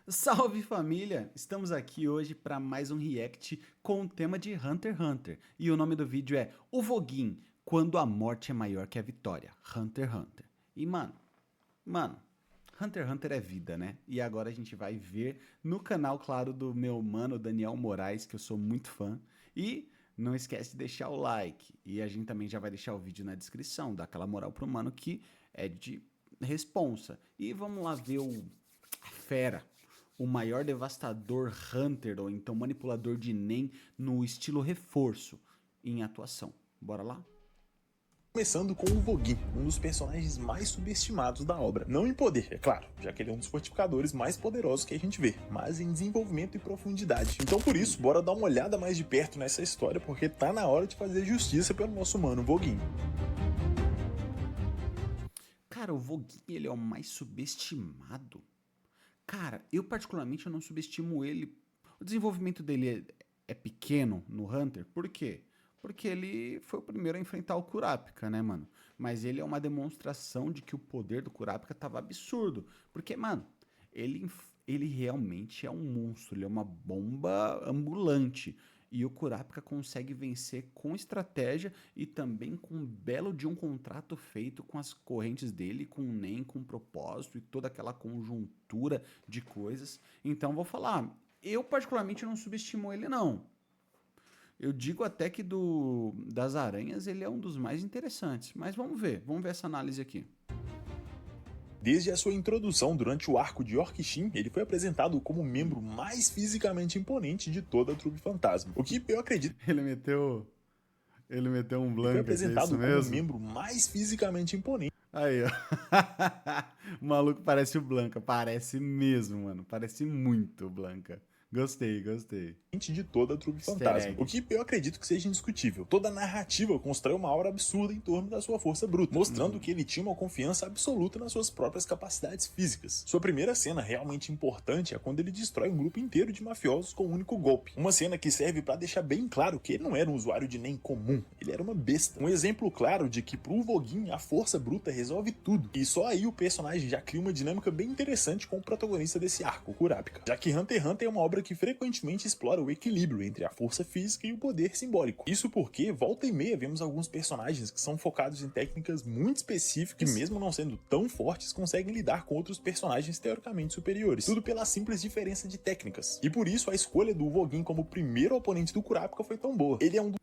Salve família! Estamos aqui hoje para mais um react com o tema de Hunter x Hunter. E o nome do vídeo é O Voguin, quando a morte é maior que a vitória. Hunter x Hunter. E mano, Hunter x Hunter é vida, né? E agora a gente vai ver no canal, claro, do meu mano Daniel Moraes, que eu sou muito fã. E não esquece de deixar o like. E a gente também já vai deixar o vídeo na descrição, dá aquela moral pro mano que é de responsa. E vamos lá ver a fera, o maior devastador Hunter, ou então manipulador de Nen no estilo reforço em atuação. Bora lá? Começando com o Voguin, um dos personagens mais subestimados da obra. Não em poder, é claro, já que ele é um dos fortificadores mais poderosos que a gente vê, mas em desenvolvimento e profundidade. Então por isso, bora dar uma olhada mais de perto nessa história, porque tá na hora de fazer justiça pelo nosso mano Voguin. Cara, o Voguin, ele é o mais subestimado? Cara, eu particularmente eu não subestimo ele. O desenvolvimento dele é pequeno no Hunter, por quê? Porque ele foi o primeiro a enfrentar o Kurapika, né, mano? Mas ele é uma demonstração de que o poder do Kurapika tava absurdo. Porque, mano, ele realmente é um monstro, ele é uma bomba ambulante. E o Kurapika consegue vencer com estratégia e também com um belo de um contrato feito com as correntes dele, com o Nen, com propósito e toda aquela conjuntura de coisas. Então vou falar, eu particularmente não subestimo ele não. Eu digo até que das aranhas ele é um dos mais interessantes, mas vamos ver essa análise aqui. Desde a sua introdução durante o arco de Orc-Shin, ele foi apresentado como o membro mais fisicamente imponente de toda a trupe fantasma. O que eu acredito Ele meteu, ele meteu um que foi Blanca, que é isso apresentado como o mesmo? membro mais fisicamente imponente Aí, ó. O maluco parece o Blanca, parece mesmo, mano, parece muito o Blanca. Gostei, gostei. de toda a trupe Easter fantasma, o egg. que eu acredito que seja indiscutível. Toda a narrativa constrói uma aura absurda em torno da sua força bruta, mostrando que ele tinha uma confiança absoluta nas suas próprias capacidades físicas. Sua primeira cena realmente importante é quando ele destrói um grupo inteiro de mafiosos com um único golpe. Uma cena que serve para deixar bem claro que ele não era um usuário de Nen comum, ele era uma besta. Um exemplo claro de que pro Voguin a força bruta resolve tudo. E só aí o personagem já cria uma dinâmica bem interessante com o protagonista desse arco, o Kurapika. Já que Hunter x Hunter é uma obra que frequentemente explora o equilíbrio entre a força física e o poder simbólico. Isso porque, volta e meia, vemos alguns personagens que são focados em técnicas muito específicas que, mesmo não sendo tão fortes, conseguem lidar com outros personagens teoricamente superiores. Tudo pela simples diferença de técnicas. E por isso a escolha do Voguin como primeiro oponente do Kurapika foi tão boa. Ele é um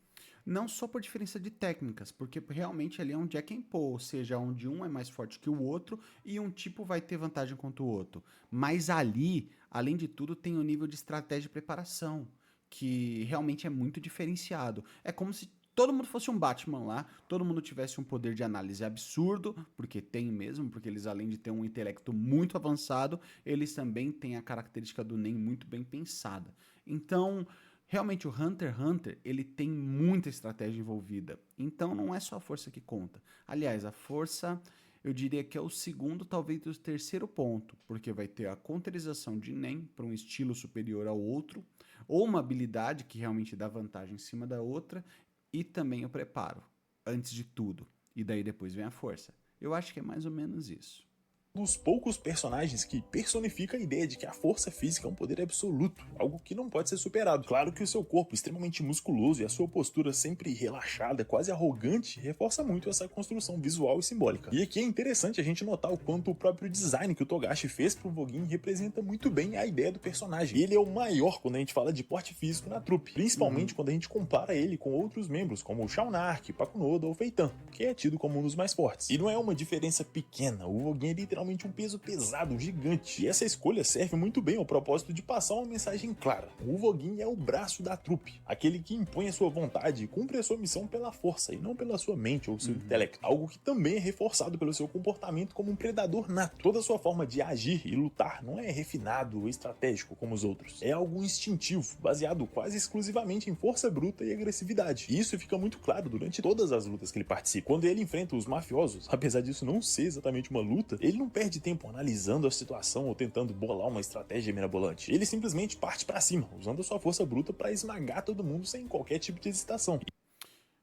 Não só por diferença de técnicas, porque realmente ali é um Jack and Paul, ou seja, onde um é mais forte que o outro e um tipo vai ter vantagem contra o outro. Mas ali, além de tudo, tem um nível de estratégia e preparação, que realmente é muito diferenciado. É como se todo mundo fosse um Batman lá, todo mundo tivesse um poder de análise absurdo, porque tem mesmo, porque eles além de ter um intelecto muito avançado, eles também têm a característica do Nen muito bem pensada. Então, realmente o Hunter x Hunter, ele tem muita estratégia envolvida. Então não é só a força que conta. Aliás, a força, eu diria que é o segundo, talvez o terceiro ponto, porque vai ter a conterização de Nen para um estilo superior ao outro, ou uma habilidade que realmente dá vantagem em cima da outra, e também o preparo, antes de tudo. E daí depois vem a força. Eu acho que é mais ou menos isso. dos poucos personagens que personifica a ideia de que a força física é um poder absoluto, algo que não pode ser superado. Claro que o seu corpo extremamente musculoso e a sua postura sempre relaxada, quase arrogante, reforça muito essa construção visual e simbólica. E aqui é interessante a gente notar o quanto o próprio design que o Togashi fez pro Voguin representa muito bem a ideia do personagem. Ele é o maior quando a gente fala de porte físico na trupe, principalmente quando a gente compara ele com outros membros, como o Shaunark, Pakunoda ou Feitan, que é tido como um dos mais fortes. E não é uma diferença pequena, o Voguin é literalmente um peso pesado, gigante. E essa escolha serve muito bem ao propósito de passar uma mensagem clara. O Voguin é o braço da trupe, aquele que impõe a sua vontade e cumpre a sua missão pela força e não pela sua mente ou seu intelecto. Algo que também é reforçado pelo seu comportamento como um predador nato. Toda a sua forma de agir e lutar não é refinado ou estratégico como os outros. É algo instintivo, baseado quase exclusivamente em força bruta e agressividade. E isso fica muito claro durante todas as lutas que ele participa. Quando ele enfrenta os mafiosos, apesar disso não ser exatamente uma luta, ele não perde tempo analisando a situação ou tentando bolar uma estratégia mirabolante. Ele simplesmente parte pra cima, usando a sua força bruta pra esmagar todo mundo sem qualquer tipo de hesitação.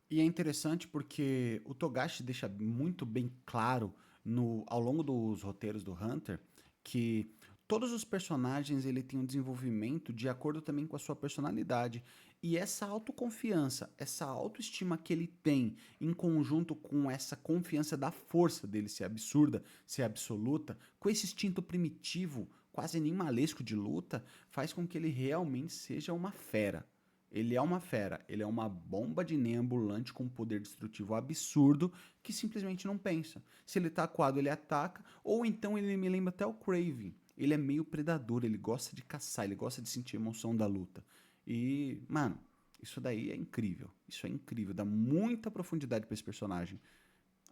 E é interessante porque o Togashi deixa muito bem claro ao longo dos roteiros do Hunter que todos os personagens ele tem um desenvolvimento de acordo também com a sua personalidade. E essa autoconfiança, essa autoestima que ele tem, em conjunto com essa confiança da força dele ser absurda, ser absoluta, com esse instinto primitivo, quase animalesco de luta, faz com que ele realmente seja uma fera. Ele é uma fera, ele é uma bomba de nem ambulante com um poder destrutivo absurdo que simplesmente não pensa. Se ele tá acuado, ele ataca, ou então ele me lembra até o Kraven. Ele é meio predador, ele gosta de caçar, ele gosta de sentir a emoção da luta. E, mano, isso daí é incrível. Isso é incrível, dá muita profundidade pra esse personagem,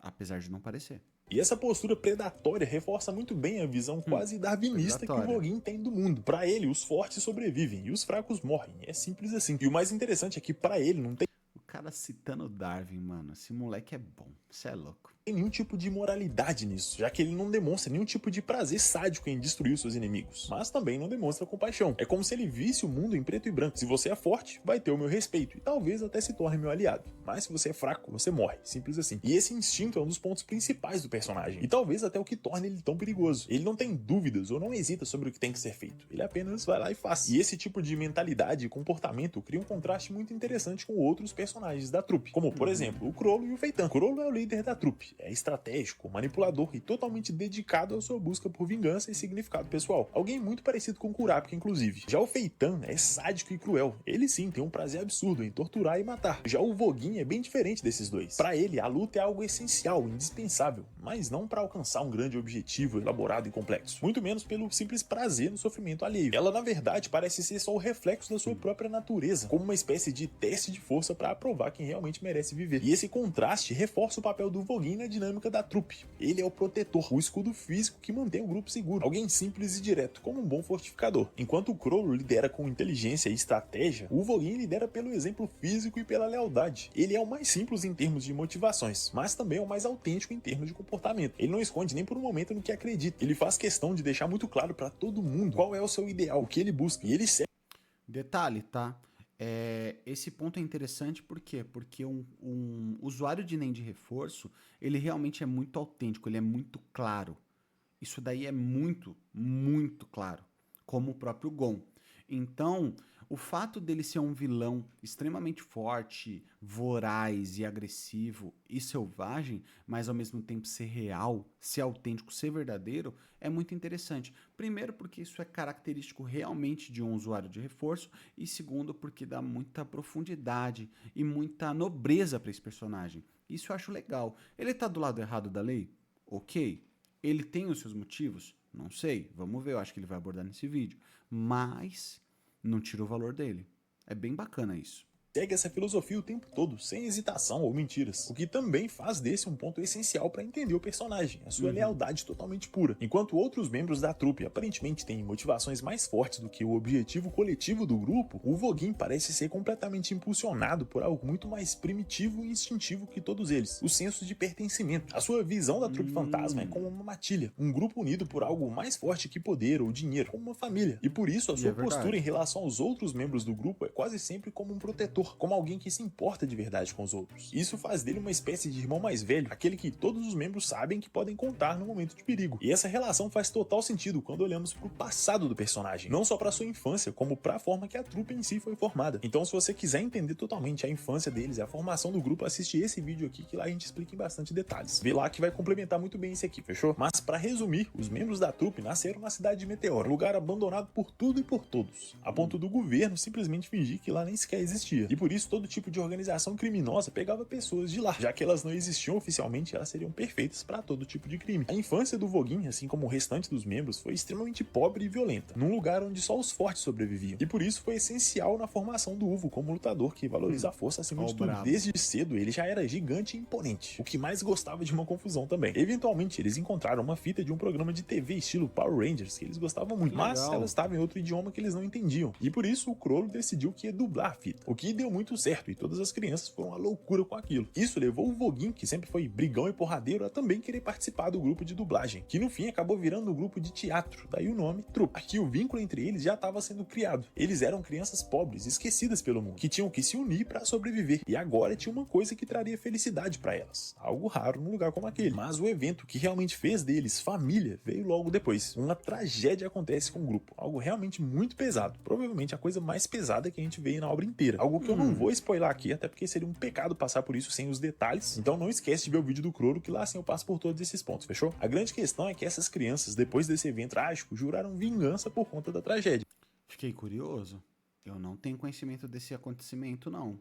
apesar de não parecer. E essa postura predatória reforça muito bem a visão quase darwinista que o Voguin tem do mundo. Pra ele, os fortes sobrevivem e os fracos morrem. É simples assim. E o mais interessante é que pra ele não tem O cara citando Darwin, mano, esse moleque é bom, cê é louco. nenhum tipo de moralidade nisso, já que ele não demonstra nenhum tipo de prazer sádico em destruir seus inimigos, mas também não demonstra compaixão. É como se ele visse o mundo em preto e branco. Se você é forte, vai ter o meu respeito e talvez até se torne meu aliado, mas se você é fraco, você morre, simples assim. E esse instinto é um dos pontos principais do personagem, e talvez até o que torne ele tão perigoso. Ele não tem dúvidas ou não hesita sobre o que tem que ser feito, ele apenas vai lá e faz. E esse tipo de mentalidade e comportamento cria um contraste muito interessante com outros personagens da trupe, como por exemplo o Chrollo e o Feitan. Chrollo é o líder da trupe, é estratégico, manipulador e totalmente dedicado à sua busca por vingança e significado pessoal. Alguém muito parecido com Kurapika, inclusive. Já o Feitan é sádico e cruel. Ele sim tem um prazer absurdo em torturar e matar. Já o Voguin é bem diferente desses dois. Para ele, a luta é algo essencial, indispensável, mas não para alcançar um grande objetivo elaborado e complexo. Muito menos pelo simples prazer no sofrimento alheio. Ela, na verdade, parece ser só o reflexo da sua própria natureza, como uma espécie de teste de força para provar quem realmente merece viver. E esse contraste reforça o papel do Voguin na dinâmica da trupe. Ele é o protetor, o escudo físico que mantém o grupo seguro. Alguém simples e direto, como um bom fortificador. Enquanto o Chrollo lidera com inteligência e estratégia, o Voguin lidera pelo exemplo físico e pela lealdade. Ele é o mais simples em termos de motivações, mas também é o mais autêntico em termos de comportamento. Ele não esconde nem por um momento no que acredita. Ele faz questão de deixar muito claro para todo mundo qual é o seu ideal, o que ele busca, e ele segue. Detalhe, tá? Esse ponto é interessante por quê? Porque um usuário de NAND de reforço, ele realmente é muito autêntico, ele é muito claro. Isso daí é muito, muito claro, como o próprio Gon. Então, o fato dele ser um vilão extremamente forte, voraz e agressivo e selvagem, mas ao mesmo tempo ser real, ser autêntico, ser verdadeiro, é muito interessante. Primeiro, porque isso é característico realmente de um usuário de reforço, e segundo, porque dá muita profundidade e muita nobreza para esse personagem. Isso eu acho legal. Ele tá do lado errado da lei? Ok. Ele tem os seus motivos? Não sei. Vamos ver, eu acho que ele vai abordar nesse vídeo. Mas não tira o valor dele. É bem bacana isso. Segue essa filosofia o tempo todo, sem hesitação ou mentiras, o que também faz desse um ponto essencial para entender o personagem, a sua lealdade totalmente pura. Enquanto outros membros da trupe aparentemente têm motivações mais fortes do que o objetivo coletivo do grupo, o Voguin parece ser completamente impulsionado por algo muito mais primitivo e instintivo que todos eles, o senso de pertencimento. A sua visão da trupe fantasma é como uma matilha, um grupo unido por algo mais forte que poder ou dinheiro, como uma família. E por isso a sua postura em relação aos outros membros do grupo é quase sempre como um protetor, como alguém que se importa de verdade com os outros. Isso faz dele uma espécie de irmão mais velho, aquele que todos os membros sabem que podem contar no momento de perigo. E essa relação faz total sentido quando olhamos pro passado do personagem, não só pra sua infância, como pra forma que a trupe em si foi formada. Então, se você quiser entender totalmente a infância deles e a formação do grupo, assiste esse vídeo aqui, que lá a gente explica em bastante detalhes. Vê lá que vai complementar muito bem esse aqui, fechou? Mas pra resumir, os membros da trupe nasceram na cidade de Meteoro, um lugar abandonado por tudo e por todos, a ponto do governo simplesmente fingir que lá nem sequer existia. E por isso todo tipo de organização criminosa pegava pessoas de lá. Já que elas não existiam oficialmente, elas seriam perfeitas para todo tipo de crime. A infância do Voguin, assim como o restante dos membros, foi extremamente pobre e violenta, num lugar onde só os fortes sobreviviam. E por isso foi essencial na formação do Uvo como lutador que valoriza a força acima de tudo. Desde cedo ele já era gigante e imponente, o que mais gostava de uma confusão também. Eventualmente eles encontraram uma fita de um programa de TV estilo Power Rangers que eles gostavam muito, mas ela estava em outro idioma que eles não entendiam. E por isso o Chrollo decidiu que ia dublar a fita, o que deu muito certo e todas as crianças foram uma loucura com aquilo. Isso levou o Voguin, que sempre foi brigão e porradeiro, a também querer participar do grupo de dublagem, que no fim acabou virando um grupo de teatro, daí o nome Trupe. Aqui o vínculo entre eles já estava sendo criado. Eles eram crianças pobres, esquecidas pelo mundo, que tinham que se unir para sobreviver, e agora tinha uma coisa que traria felicidade para elas, algo raro num lugar como aquele. Mas o evento que realmente fez deles família veio logo depois. Uma tragédia acontece com o grupo, algo realmente muito pesado, provavelmente a coisa mais pesada que a gente vê na obra inteira, algo que eu não vou spoiler aqui, até porque seria um pecado passar por isso sem os detalhes, então não esquece de ver o vídeo do Crollo, que lá assim eu passo por todos esses pontos, fechou? A grande questão é que essas crianças, depois desse evento trágico, juraram vingança por conta da tragédia. Fiquei curioso. Eu não tenho conhecimento desse acontecimento, não.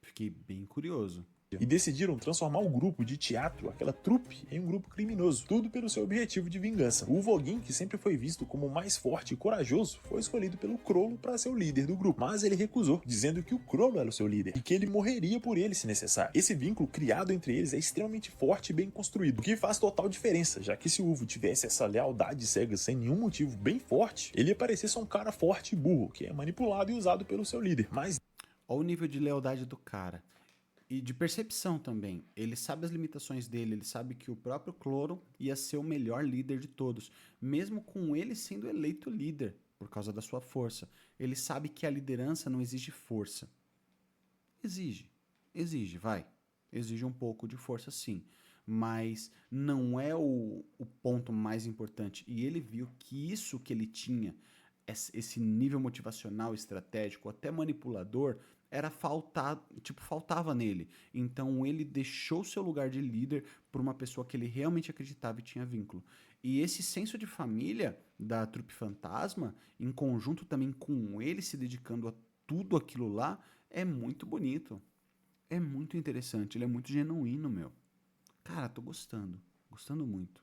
Fiquei bem curioso. E decidiram transformar o grupo de teatro, aquela trupe, em um grupo criminoso, tudo pelo seu objetivo de vingança. O Voguin, que sempre foi visto como o mais forte e corajoso, foi escolhido pelo Crollo para ser o líder do grupo, mas ele recusou, dizendo que o Crollo era o seu líder e que ele morreria por ele se necessário. Esse vínculo criado entre eles é extremamente forte e bem construído, o que faz total diferença, já que se o Uvo tivesse essa lealdade cega sem nenhum motivo bem forte, ele ia parecer só um cara forte e burro, que é manipulado e usado pelo seu líder. Mas olha o nível de lealdade do cara. E de percepção também. Ele sabe as limitações dele, ele sabe que o próprio Cloro ia ser o melhor líder de todos, mesmo com ele sendo eleito líder por causa da sua força. Ele sabe que a liderança não exige força. Exige, vai. Exige um pouco de força, sim. Mas não é o ponto mais importante. E ele viu que isso que ele tinha, esse nível motivacional, estratégico, até manipulador, faltava nele. Então ele deixou seu lugar de líder por uma pessoa que ele realmente acreditava e tinha vínculo. E esse senso de família da Trupe Fantasma, em conjunto também com ele se dedicando a tudo aquilo lá, é muito bonito. É muito interessante, ele é muito genuíno, meu. Cara, tô gostando muito.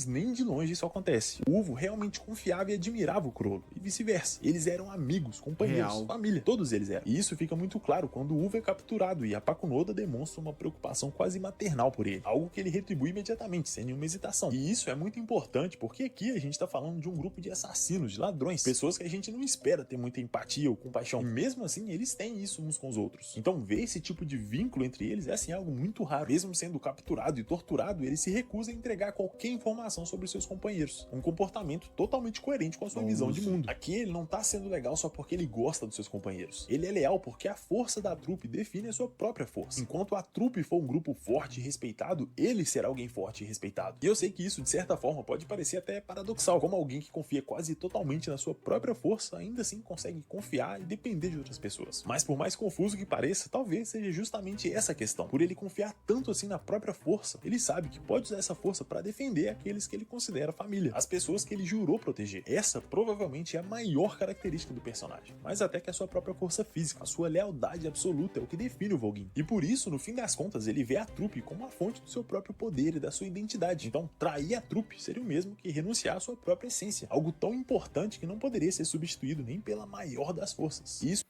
nem de longe isso acontece. O Uvo realmente confiava e admirava o Crollo, e vice-versa. Eles eram amigos, companheiros, Real. família, todos eles eram. E isso fica muito claro quando o Uvo é capturado e a Pakunoda demonstra uma preocupação quase maternal por ele, algo que ele retribui imediatamente, sem nenhuma hesitação. E isso é muito importante porque aqui a gente tá falando de um grupo de assassinos, de ladrões, pessoas que a gente não espera ter muita empatia ou compaixão, e mesmo assim eles têm isso uns com os outros. Então ver esse tipo de vínculo entre eles é assim algo muito raro. Mesmo sendo capturado e torturado, ele se recusa a entregar qualquer informação sobre seus companheiros. Um comportamento totalmente coerente com a sua visão de mundo. Aqui ele não tá sendo legal só porque ele gosta dos seus companheiros. Ele é leal porque a força da trupe define a sua própria força. Enquanto a trupe for um grupo forte e respeitado, ele será alguém forte e respeitado. E eu sei que isso, de certa forma, pode parecer até paradoxal, como alguém que confia quase totalmente na sua própria força, ainda assim consegue confiar e depender de outras pessoas. Mas por mais confuso que pareça, talvez seja justamente essa a questão. Por ele confiar tanto assim na própria força, ele sabe que pode usar essa força para defender aqueles que ele considera família, as pessoas que ele jurou proteger. Essa provavelmente é a maior característica do personagem, mais até que a sua própria força física. A sua lealdade absoluta é o que define o Voguin. E por isso, no fim das contas, ele vê a trupe como a fonte do seu próprio poder e da sua identidade. Então, trair a trupe seria o mesmo que renunciar à sua própria essência, algo tão importante que não poderia ser substituído nem pela maior das forças. Isso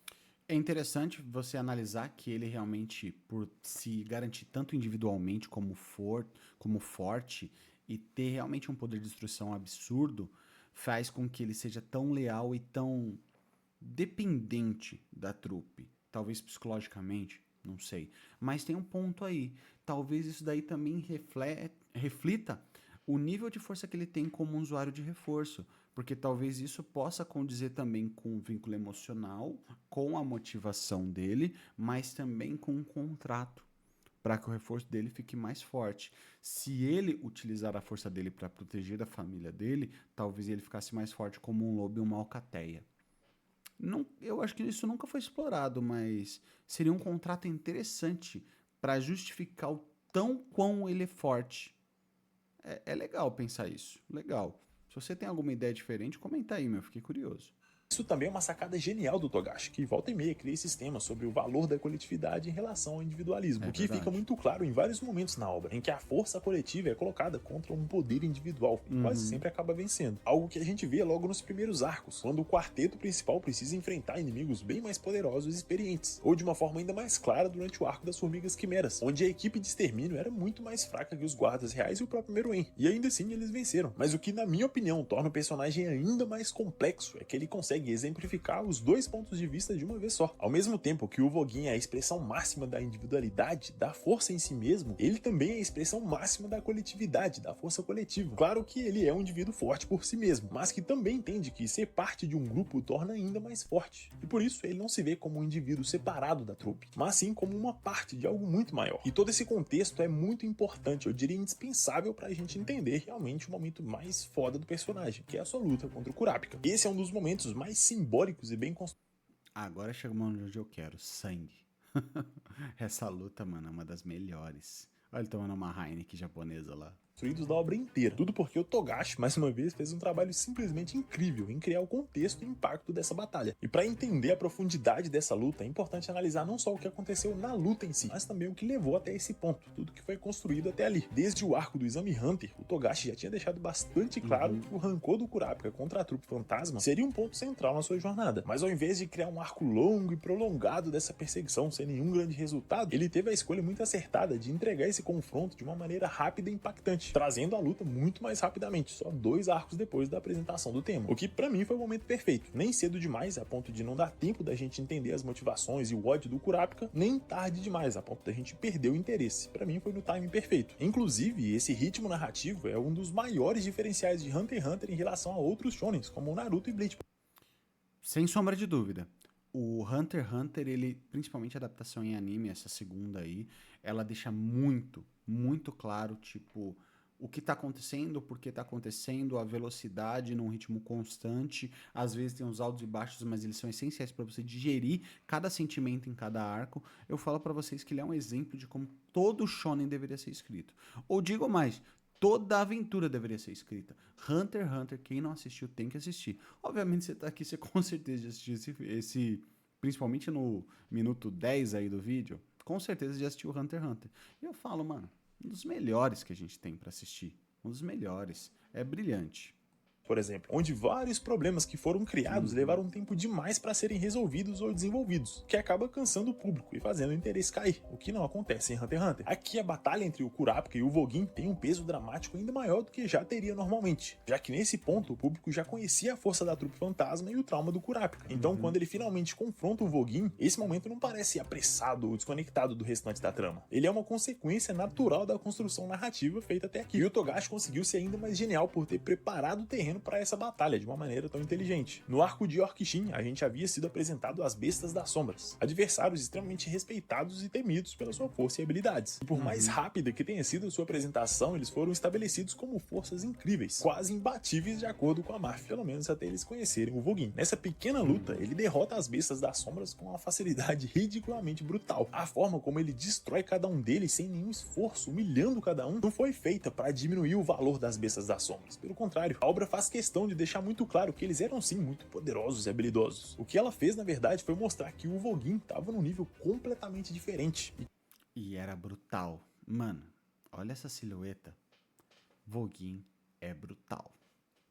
É interessante você analisar que ele realmente, por se garantir tanto individualmente como forte e ter realmente um poder de destruição absurdo, faz com que ele seja tão leal e tão dependente da trupe. Talvez psicologicamente, não sei. Mas tem um ponto aí. Talvez isso daí também reflita o nível de força que ele tem como um usuário de reforço. Porque talvez isso possa condizer também com o vínculo emocional, com a motivação dele, mas também com um contrato, para que o reforço dele fique mais forte. Se ele utilizar a força dele para proteger a família dele, talvez ele ficasse mais forte como um lobo e uma alcateia. Não, eu acho que isso nunca foi explorado, mas seria um contrato interessante para justificar o tão quão ele é forte. É legal pensar isso, legal. Se você tem alguma ideia diferente, comenta aí, meu, fiquei curioso. Isso também é uma sacada genial do Togashi, que volta e meia cria esses temas sobre o valor da coletividade em relação ao individualismo, o que fica muito claro em vários momentos na obra, em que a força coletiva é colocada contra um poder individual e quase sempre acaba vencendo. Algo que a gente vê logo nos primeiros arcos, quando o quarteto principal precisa enfrentar inimigos bem mais poderosos e experientes, ou de uma forma ainda mais clara durante o arco das Formigas Quimeras, onde a equipe de extermínio era muito mais fraca que os guardas reais e o próprio Meruem, e ainda assim eles venceram. Mas o que, na minha opinião, torna o personagem ainda mais complexo é que ele consegue consegue exemplificar os dois pontos de vista de uma vez só. Ao mesmo tempo que o Voguin é a expressão máxima da individualidade, da força em si mesmo, ele também é a expressão máxima da coletividade, da força coletiva. Claro que ele é um indivíduo forte por si mesmo, mas que também entende que ser parte de um grupo o torna ainda mais forte. E por isso ele não se vê como um indivíduo separado da trupe, mas sim como uma parte de algo muito maior. E todo esse contexto é muito importante, eu diria indispensável pra gente entender realmente o momento mais foda do personagem, que é a sua luta contra o Kurapika. Esse é um dos momentos mais simbólicos e bem construídos. Agora chegou onde eu quero, sangue. Essa luta, mano, é uma das melhores. Olha ele tomando uma Heineken japonesa lá. Da obra inteira. Tudo porque o Togashi, mais uma vez, fez um trabalho simplesmente incrível em criar o contexto e impacto dessa batalha. E para entender a profundidade dessa luta, é importante analisar não só o que aconteceu na luta em si, mas também o que levou até esse ponto, tudo que foi construído até ali. Desde o arco do Exame Hunter, o Togashi já tinha deixado bastante claro que o rancor do Kurapika contra a trupe fantasma seria um ponto central na sua jornada. Mas ao invés de criar um arco longo e prolongado dessa perseguição sem nenhum grande resultado, ele teve a escolha muito acertada de entregar esse confronto de uma maneira rápida e impactante, trazendo a luta muito mais rapidamente, só 2 arcos depois da apresentação do tema. O que pra mim foi o momento perfeito, nem cedo demais a ponto de não dar tempo da gente entender as motivações e o ódio do Kurapika, nem tarde demais a ponto da gente perder o interesse. Pra mim foi no timing perfeito. Inclusive, esse ritmo narrativo é um dos maiores diferenciais de Hunter x Hunter em relação a outros shonens, como o Naruto e Bleach. Sem sombra de dúvida. O Hunter x Hunter, ele, principalmente a adaptação em anime, essa segunda aí, ela deixa muito, muito claro, tipo, o que tá acontecendo, por que tá acontecendo, a velocidade num ritmo constante. Às vezes tem uns altos e baixos, mas eles são essenciais para você digerir cada sentimento em cada arco. Eu falo para vocês que ele é um exemplo de como todo shonen deveria ser escrito. Ou digo mais, toda aventura deveria ser escrita. Hunter x Hunter, quem não assistiu tem que assistir. Obviamente você tá aqui, você com certeza já assistiu esse principalmente no minuto 10 aí do vídeo, com certeza já assistiu Hunter x Hunter. E eu falo, mano, um dos melhores que a gente tem pra assistir. Um dos melhores. É brilhante. Por exemplo, onde vários problemas que foram criados levaram tempo demais para serem resolvidos ou desenvolvidos, que acaba cansando o público e fazendo o interesse cair, o que não acontece em Hunter x Hunter. Aqui a batalha entre o Kurapika e o Voguin tem um peso dramático ainda maior do que já teria normalmente, já que nesse ponto o público já conhecia a força da trupe fantasma e o trauma do Kurapika. Então quando ele finalmente confronta o Voguin, esse momento não parece apressado ou desconectado do restante da trama. Ele é uma consequência natural da construção narrativa feita até aqui. E o Togashi conseguiu ser ainda mais genial por ter preparado o terreno para essa batalha de uma maneira tão inteligente. No arco de Orkishin, a gente havia sido apresentado às Bestas das Sombras, adversários extremamente respeitados e temidos pela sua força e habilidades. E por mais rápida que tenha sido a sua apresentação, eles foram estabelecidos como forças incríveis, quase imbatíveis de acordo com a máfia, pelo menos até eles conhecerem o Voguin. Nessa pequena luta, ele derrota as Bestas das Sombras com uma facilidade ridiculamente brutal. A forma como ele destrói cada um deles sem nenhum esforço, humilhando cada um, não foi feita para diminuir o valor das Bestas das Sombras. Pelo contrário, a obra faz questão de deixar muito claro que eles eram sim muito poderosos e habilidosos. O que ela fez, na verdade, foi mostrar que o Voguin estava num nível completamente diferente. E era brutal. Mano, olha essa silhueta. Voguin é brutal.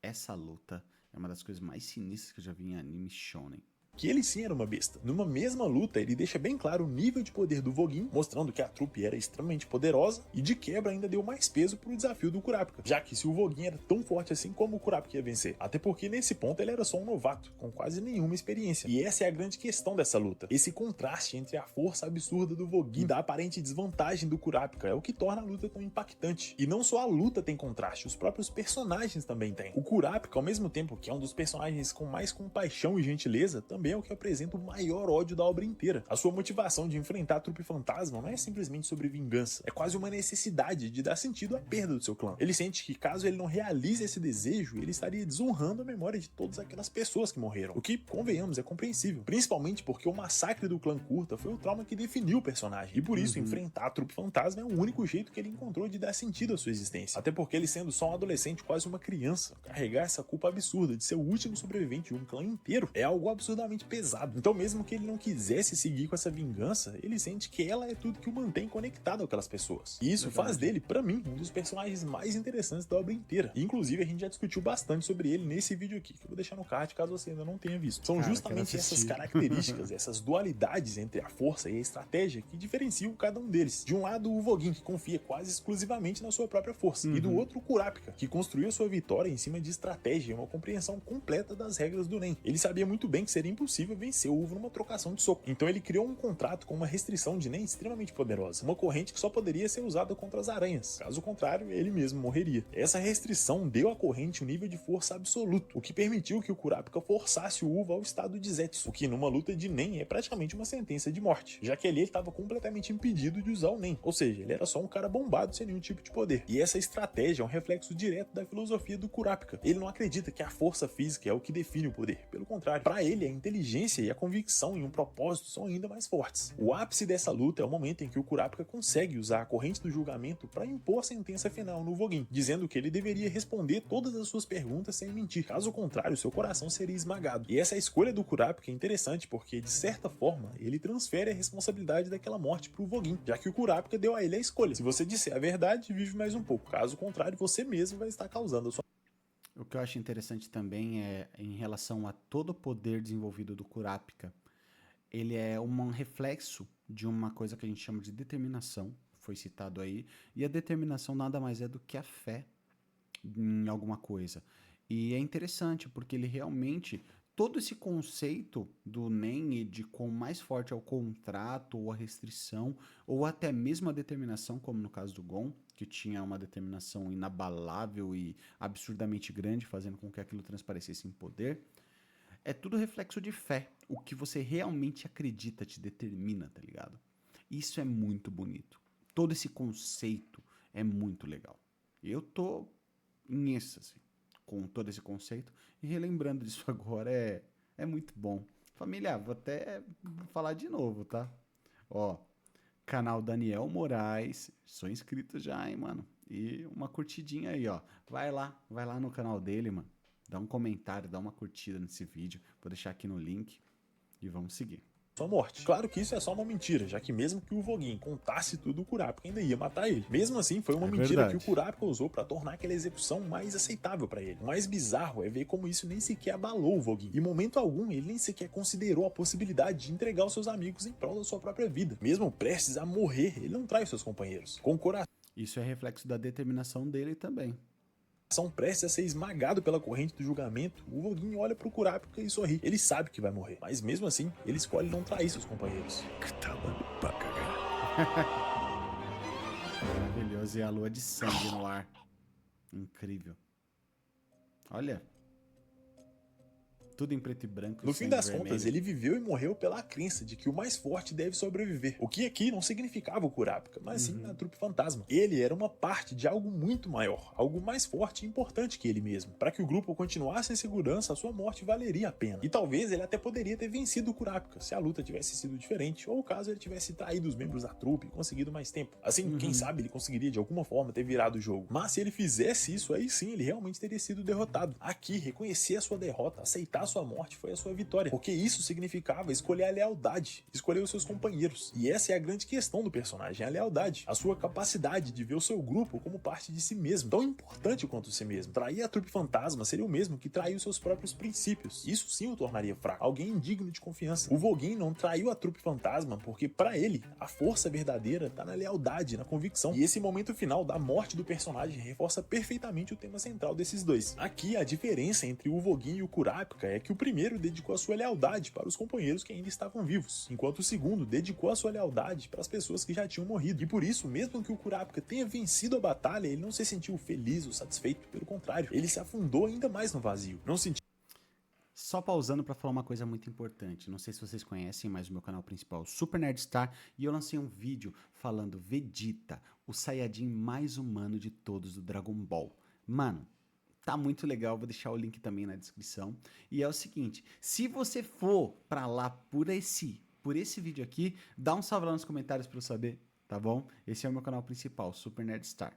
Essa luta é uma das coisas mais sinistras que eu já vi em anime shonen. Que ele sim era uma besta. Numa mesma luta, ele deixa bem claro o nível de poder do Voguin, mostrando que a trupe era extremamente poderosa e de quebra ainda deu mais peso pro desafio do Kurapika, já que se o Voguin era tão forte assim, como o Kurapika ia vencer? Até porque nesse ponto ele era só um novato, com quase nenhuma experiência. E essa é a grande questão dessa luta. Esse contraste entre a força absurda do Voguin e da aparente desvantagem do Kurapika é o que torna a luta tão impactante. E não só a luta tem contraste, os próprios personagens também têm. O Kurapika, ao mesmo tempo que é um dos personagens com mais compaixão e gentileza, também é o que apresenta o maior ódio da obra inteira. A sua motivação de enfrentar a trupe fantasma não é simplesmente sobre vingança, é quase uma necessidade de dar sentido à perda do seu clã. Ele sente que caso ele não realize esse desejo, ele estaria desonrando a memória de todas aquelas pessoas que morreram, o que, convenhamos, é compreensível, principalmente porque o massacre do clã Kurta foi o trauma que definiu o personagem, e por isso enfrentar a trupe fantasma é o único jeito que ele encontrou de dar sentido à sua existência, até porque ele, sendo só um adolescente, quase uma criança, carregar essa culpa absurda de ser o último sobrevivente de um clã inteiro é algo absurdamente extremamente pesado. Então mesmo que ele não quisesse seguir com essa vingança, ele sente que ela é tudo que o mantém conectado àquelas pessoas. E isso faz dele, pra mim, um dos personagens mais interessantes da obra inteira. E, inclusive, a gente já discutiu bastante sobre ele nesse vídeo aqui, que eu vou deixar no card caso você ainda não tenha visto. São justamente essas características, essas dualidades entre a força e a estratégia que diferenciam cada um deles. De um lado, o Vogin, que confia quase exclusivamente na sua própria força. E do outro, o Kurapika, que construiu sua vitória em cima de estratégia e uma compreensão completa das regras do Nen. Ele sabia muito bem que seria impossível vencer o Uvo numa trocação de soco. Então ele criou um contrato com uma restrição de Nen extremamente poderosa. Uma corrente que só poderia ser usada contra as aranhas. Caso contrário, ele mesmo morreria. Essa restrição deu à corrente um nível de força absoluto, o que permitiu que o Kurapika forçasse o Uva ao estado de Zetsu, o que numa luta de Nen é praticamente uma sentença de morte, já que ali ele estava completamente impedido de usar o Nen, ou seja, ele era só um cara bombado sem nenhum tipo de poder. E essa estratégia é um reflexo direto da filosofia do Kurapika. Ele não acredita que a força física é o que define o poder, pelo contrário, para ele a inteligência e a convicção em um propósito são ainda mais fortes. O ápice dessa luta é o momento em que o Kurapika consegue usar a corrente do julgamento para impor a sentença final no Vogin, dizendo que ele deveria responder todas as suas perguntas sem mentir, caso contrário seu coração seria esmagado. E essa escolha do Kurapika é interessante porque, de certa forma, ele transfere a responsabilidade daquela morte pro Vogin, já que o Kurapika deu a ele a escolha. Se você disser a verdade, vive mais um pouco, caso contrário, você mesmo vai estar causando a sua... O que eu acho interessante também é em relação a todo o poder desenvolvido do Kurapika, ele é um reflexo de uma coisa que a gente chama de determinação, foi citado aí, e a determinação nada mais é do que a fé em alguma coisa. E é interessante porque ele realmente, todo esse conceito do Nen e de quão mais forte é o contrato ou a restrição, ou até mesmo a determinação, como no caso do Gon, que tinha uma determinação inabalável e absurdamente grande, fazendo com que aquilo transparecesse em poder, é tudo reflexo de fé. O que você realmente acredita te determina, tá ligado? Isso é muito bonito. Todo esse conceito é muito legal. Eu tô em êxtase com todo esse conceito e relembrando disso agora é muito bom. Família, vou até falar de novo, tá? Ó, canal Daniel Moraes, sou inscrito já, hein, mano? E uma curtidinha aí, ó. Vai lá no canal dele, mano. Dá um comentário, dá uma curtida nesse vídeo. Vou deixar aqui no link e vamos seguir. sua morte. Claro que isso é só uma mentira, já que mesmo que o Vogin contasse tudo, o Kurapika ainda ia matar ele. Mesmo assim, foi uma mentira verdade. que o Kurapika usou para tornar aquela execução mais aceitável para ele. O mais bizarro é ver como isso nem sequer abalou o Vogin. Em momento algum, ele nem sequer considerou a possibilidade de entregar os seus amigos em prol da sua própria vida. Mesmo prestes a morrer, ele não trai seus companheiros. Com o coração Isso é reflexo da determinação dele também. prestes a ser esmagado pela corrente do julgamento, o Vogin olha pro Kurapika e sorri. Ele sabe que vai morrer, mas mesmo assim, ele escolhe não trair seus companheiros. Maravilhoso. E a lua de sangue no ar. Incrível. Olha. Tudo em preto e branco. No fim das contas, ele viveu e morreu pela crença de que o mais forte deve sobreviver. O que aqui não significava o Kurapika, mas sim a trupe fantasma. Ele era uma parte de algo muito maior, algo mais forte e importante que ele mesmo. Para que o grupo continuasse em segurança, a sua morte valeria a pena. E talvez ele até poderia ter vencido o Kurapika, se a luta tivesse sido diferente, ou caso ele tivesse traído os membros da trupe e conseguido mais tempo. Assim, quem sabe ele conseguiria de alguma forma ter virado o jogo. Mas se ele fizesse isso, aí sim ele realmente teria sido derrotado. Aqui, reconhecer a sua derrota, aceitar sua morte foi a sua vitória, porque isso significava escolher a lealdade, escolher os seus companheiros. E essa é a grande questão do personagem, a lealdade, a sua capacidade de ver o seu grupo como parte de si mesmo, tão importante quanto si mesmo. Trair a trupe fantasma seria o mesmo que trair os seus próprios princípios. Isso sim o tornaria fraco, alguém indigno de confiança. O Vogin não traiu a trupe fantasma porque, para ele, a força verdadeira tá na lealdade, na convicção. E esse momento final da morte do personagem reforça perfeitamente o tema central desses dois. Aqui, a diferença entre o Vogin e o Kurapika é que o primeiro dedicou a sua lealdade para os companheiros que ainda estavam vivos, enquanto o segundo dedicou a sua lealdade para as pessoas que já tinham morrido. E por isso, mesmo que o Kurapika tenha vencido a batalha, ele não se sentiu feliz ou satisfeito, pelo contrário, ele se afundou ainda mais no vazio. Não sentiu Só pausando para falar uma coisa muito importante. Não sei se vocês conhecem, mas o meu canal principal é o Super Nerd Star e eu lancei um vídeo falando Vegeta, o Saiyajin mais humano de todos do Dragon Ball. Mano, tá muito legal, vou deixar o link também na descrição. E é o seguinte, se você for pra lá por esse vídeo aqui, dá um salve lá nos comentários pra eu saber, tá bom? Esse é o meu canal principal, Super Nerd Star.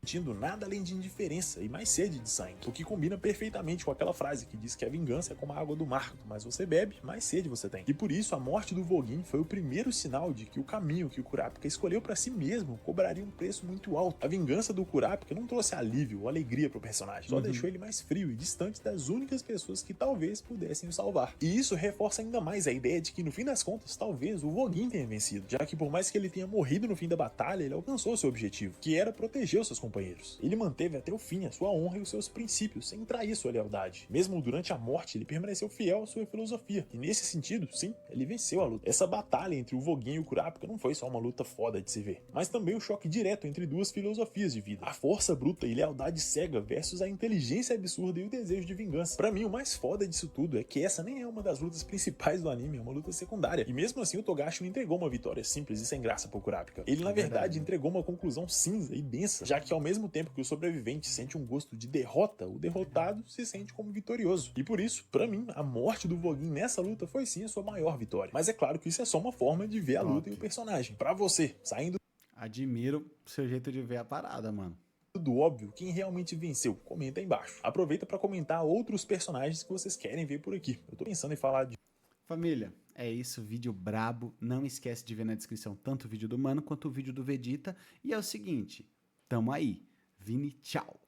sentindo nada além de indiferença e mais sede de sangue, o que combina perfeitamente com aquela frase que diz que a vingança é como a água do mar, quanto mais você bebe, mais sede você tem. E por isso a morte do Voguin foi o primeiro sinal de que o caminho que o Kurapika escolheu para si mesmo cobraria um preço muito alto. A vingança do Kurapika não trouxe alívio ou alegria pro personagem, só deixou ele mais frio e distante das únicas pessoas que talvez pudessem o salvar. E isso reforça ainda mais a ideia de que no fim das contas, talvez o Voguin tenha vencido, já que por mais que ele tenha morrido no fim da batalha, ele alcançou seu objetivo, que era proteger os seus companheiros. Ele manteve até o fim a sua honra e os seus princípios, sem trair sua lealdade. Mesmo durante a morte, ele permaneceu fiel à sua filosofia. E nesse sentido, sim, ele venceu a luta. Essa batalha entre o Voguin e o Kurapika não foi só uma luta foda de se ver, mas também o choque direto entre duas filosofias de vida. A força bruta e lealdade cega versus a inteligência absurda e o desejo de vingança. Pra mim, o mais foda disso tudo é que essa nem é uma das lutas principais do anime, é uma luta secundária. E mesmo assim, o Togashi não entregou uma vitória simples e sem graça pro Kurapika. Ele, na verdade, entregou uma conclusão cinza e densa, já que ao mesmo tempo que o sobrevivente sente um gosto de derrota, o derrotado se sente como vitorioso. E por isso, pra mim, a morte do Voguin nessa luta foi sim a sua maior vitória. Mas é claro que isso é só uma forma de ver a luta e o personagem. Pra você, saindo Admiro o seu jeito de ver a parada, mano. do óbvio, quem realmente venceu? Comenta aí embaixo. Aproveita pra comentar outros personagens que vocês querem ver por aqui. Eu tô pensando em falar de Família, é isso, vídeo brabo. Não esquece de ver na descrição tanto o vídeo do Mano quanto o vídeo do Vegeta. E é o seguinte, tamo aí. Vini, tchau.